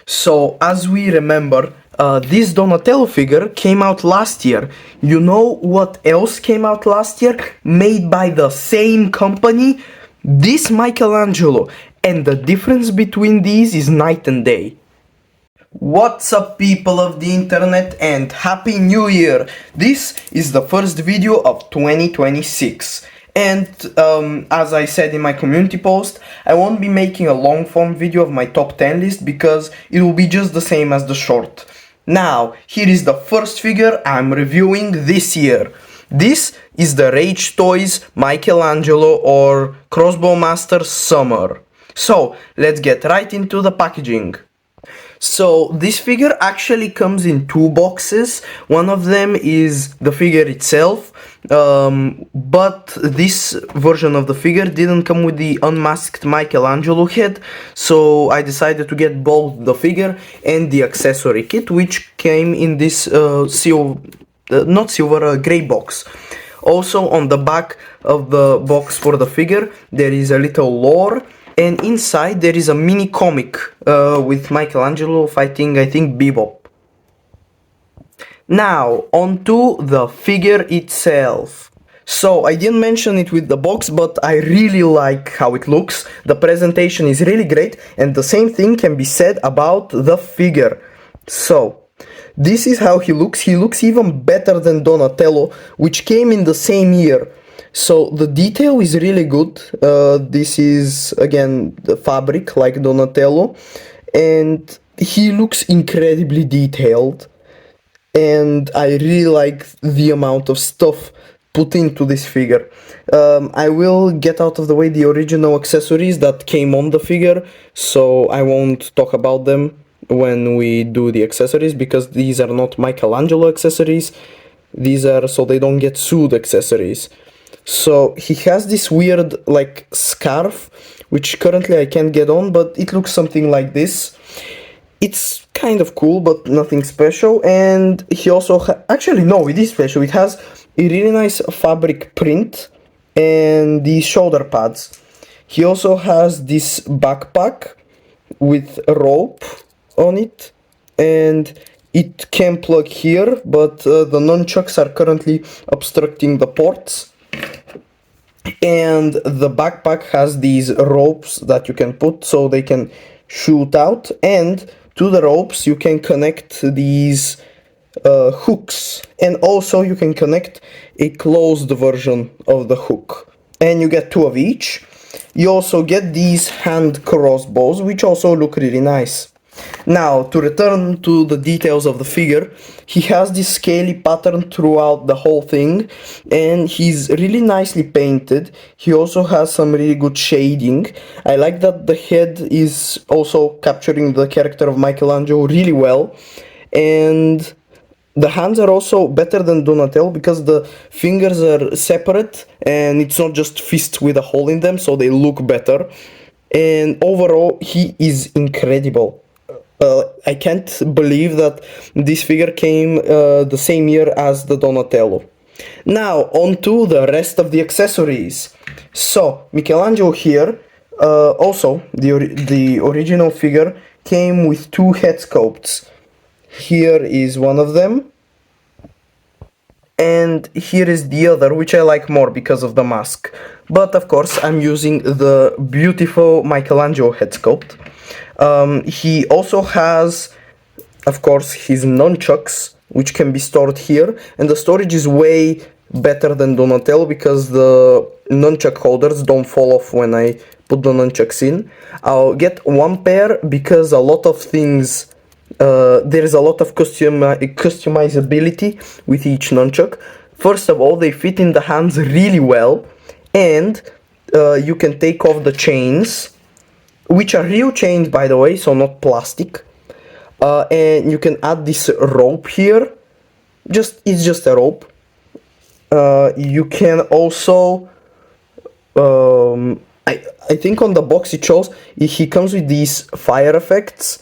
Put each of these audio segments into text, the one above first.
So, as we remember, this Donatello figure came out last year. You know what else came out last year? Made by the same company? This Michelangelo. And the difference between these is night and day. What's up, people of the internet, and Happy New Year! This is the first video of 2026. And as I said in my community post, I won't be making a long form video of my top 10 list because it will be just the same as the short. Now, here is the first figure I'm reviewing this year. This is the Rage Toys Michelangelo or Crosbow Master Summer. So, let's get right into the packaging. So this figure actually comes in two boxes. One of them is the figure itself, but this version of the figure didn't come with the unmasked Michelangelo head, so I decided to get both the figure and the accessory kit, which came in this gray box. Also on the back of the box for the figure there is a little lore. And inside there is a mini comic with Michelangelo fighting, I think, Bebop. Now, onto the figure itself. So, I didn't mention it with the box, but I really like how it looks. The presentation is really great, and the same thing can be said about the figure. So, this is how he looks. He looks even better than Donatello, which came in the same year. So the detail is really good. This is again the fabric like Donatello, and he looks incredibly detailed, and I really like the amount of stuff put into this figure. I will get out of the way the original accessories that came on the figure, so I won't talk about them when we do the accessories because these are not Michelangelo accessories. These are so they don't get sued accessories. So he has this weird like scarf, which currently I can't get on, but it looks something like this. It's kind of cool, but nothing special. And he also actually no, it is special. It has a really nice fabric print and these shoulder pads. He also has this backpack with a rope on it, and it can plug here, but the nunchucks are currently obstructing the ports. And the backpack has these ropes that you can put so they can shoot out, and to the ropes you can connect these hooks, and also you can connect a closed version of the hook, and you get two of each. You also get these hand crossbows, which also look really nice. Now, to return to the details of the figure, he has this scaly pattern throughout the whole thing, and he's really nicely painted. He also has some really good shading. I like that the head is also capturing the character of Michelangelo really well, and the hands are also better than Donatello because the fingers are separate and it's not just fists with a hole in them, so they look better. And overall, he is incredible. I can't believe that this figure came the same year as the Donatello. Now, on to the rest of the accessories. So, Michelangelo here, also, the original figure came with two head sculpts. Here is one of them, and here is the other, which I like more because of the mask. But of course, I'm using the beautiful Michelangelo head sculpt. He also has, of course, his nunchucks, which can be stored here, and the storage is way better than Donatello because the nunchuck holders don't fall off when I put the nunchucks in. I'll get one pair because a lot of things, there is a lot of customizability with each nunchuck. First of all, they fit in the hands really well, and you can take off the chains, which are real chains, by the way, so not plastic. And you can add this rope here. It's just a rope. You can also, I think on the box it shows he comes with these fire effects,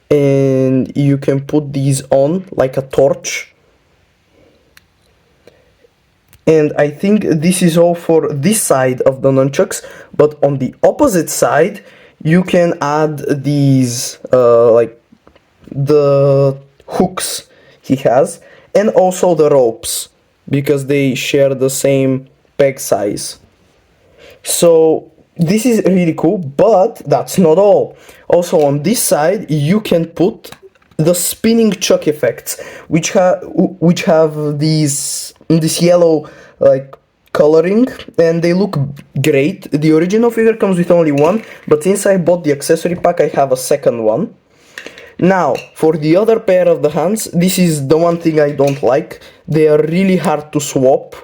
and you can put these on like a torch. And I think this is all for this side of the nunchucks, but on the opposite side you can add these like the hooks he has, and also the ropes, because they share the same peg size. So this is really cool, but that's not all. Also on this side you can put the spinning chuck effects, which have this yellow like coloring, and they look great. The original figure comes with only one, but since I bought the accessory pack I have a second one. Now, for the other pair of the hands, this is the one thing I don't like. They are really hard to swap.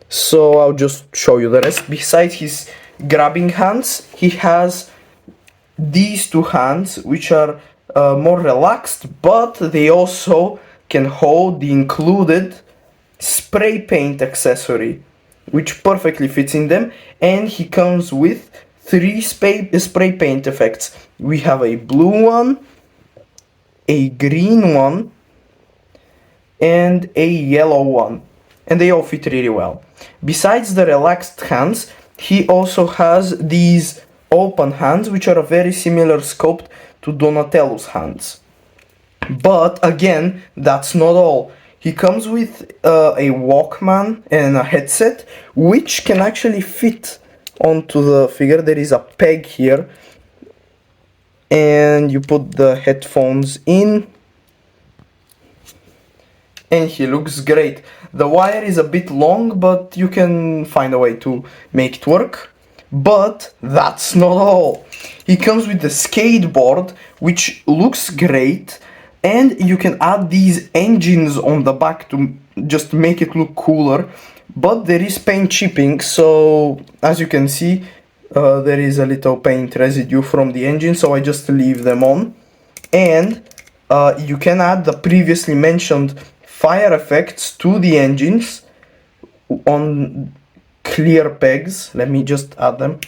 So I'll just show you the rest. Besides his grabbing hands, he has these two hands, which are more relaxed, but they also can hold the included spray paint accessory, which perfectly fits in them. And he comes with 3 spray paint effects. We have a blue one, a green one, and a yellow one, and they all fit really well. Besides the relaxed hands, he also has these open hands, which are a very similar sculpt to Donatello's hands. But again, that's not all. He comes with a Walkman and a headset, which can actually fit onto the figure. There is a peg here, and you put the headphones in, and he looks great. The wire is a bit long, but you can find a way to make it work. But that's not all. He comes with the skateboard, which looks great, and you can add these engines on the back to just make it look cooler. But there is paint chipping, so as you can see, there is a little paint residue from the engine, so I just leave them on. And you can add the previously mentioned fire effects to the engines on clear pegs. Let me just add them.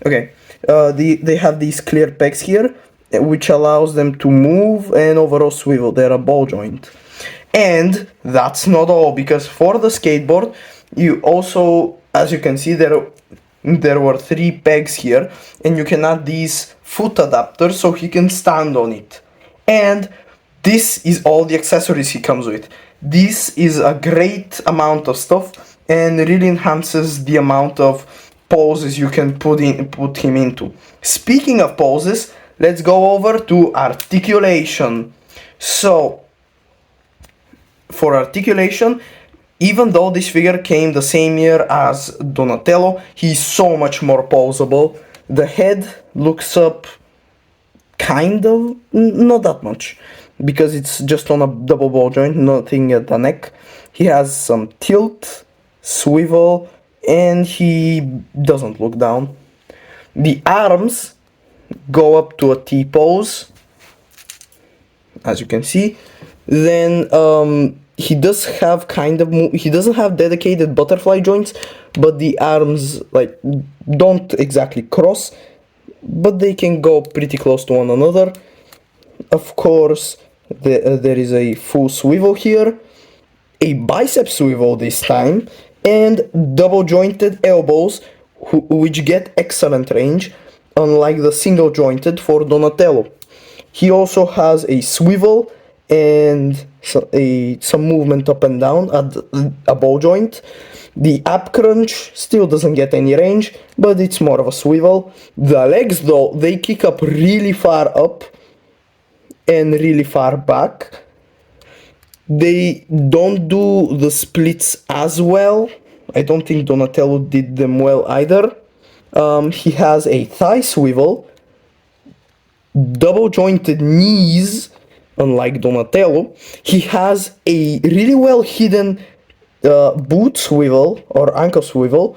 Okay, they have these clear pegs here, which allows them to move and overall swivel. They're a ball joint. And that's not all, because for the skateboard, you also, as you can see, there were 3 pegs here, and you can add these foot adapters so he can stand on it. And this is all the accessories he comes with. This is a great amount of stuff and really enhances the amount of poses you can put him into. Speaking of poses, let's go over to articulation. So, for articulation, even though this figure came the same year as Donatello, he's so much more poseable. The head looks up kind of, not that much, because it's just on a double ball joint, nothing at the neck. He has some tilt, swivel, and he doesn't look down. The arms go up to a T pose, as you can see. Then he does have he doesn't have dedicated butterfly joints, but the arms like don't exactly cross, but they can go pretty close to one another. Of course, there is a full swivel here, a bicep swivel this time, and double jointed elbows, which get excellent range, unlike the single jointed for Donatello. He also has a swivel and some movement up and down at a ball joint. The ab crunch still doesn't get any range, but it's more of a swivel. The legs though, they kick up really far up and really far back. They don't do the splits as well. I don't think Donatello did them well either. He has a thigh swivel, double jointed knees, unlike Donatello. He has a really well hidden boot swivel or ankle swivel,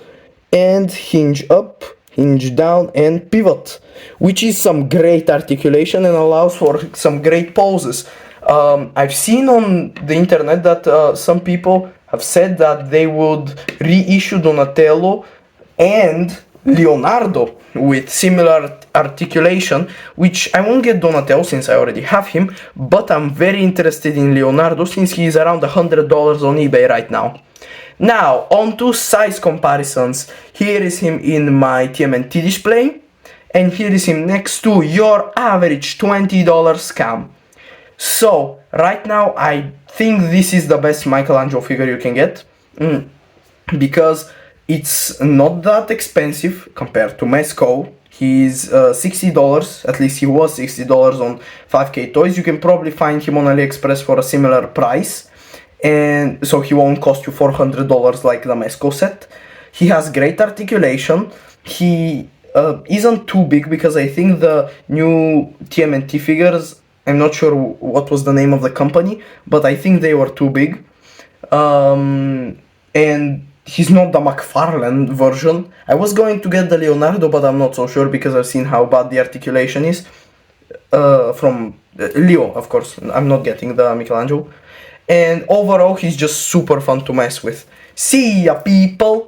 and hinge up, hinge down, and pivot, which is some great articulation and allows for some great poses. I've seen on the internet that some people have said that they would reissue Donatello and Leonardo with similar articulation, which I won't get Donatello since I already have him, but I'm very interested in Leonardo since he is around $100 on eBay right now. Now, on to size comparisons. Here is him in my TMNT display, and here is him next to your average $20 scam. So, right now, I think this is the best Michelangelo figure you can get, because it's not that expensive compared to Mezco. He's $60, at least he was $60 on 5K Toys. You can probably find him on AliExpress for a similar price, and so he won't cost you $400 like the Mezco set. He has great articulation. He isn't too big, because I think the new TMNT figures, I'm not sure what was the name of the company, but I think they were too big. And he's not the McFarlane version. I was going to get the Leonardo, but I'm not so sure, because I've seen how bad the articulation is. From Leo, of course. I'm not getting the Michelangelo. And overall, he's just super fun to mess with. See ya, people!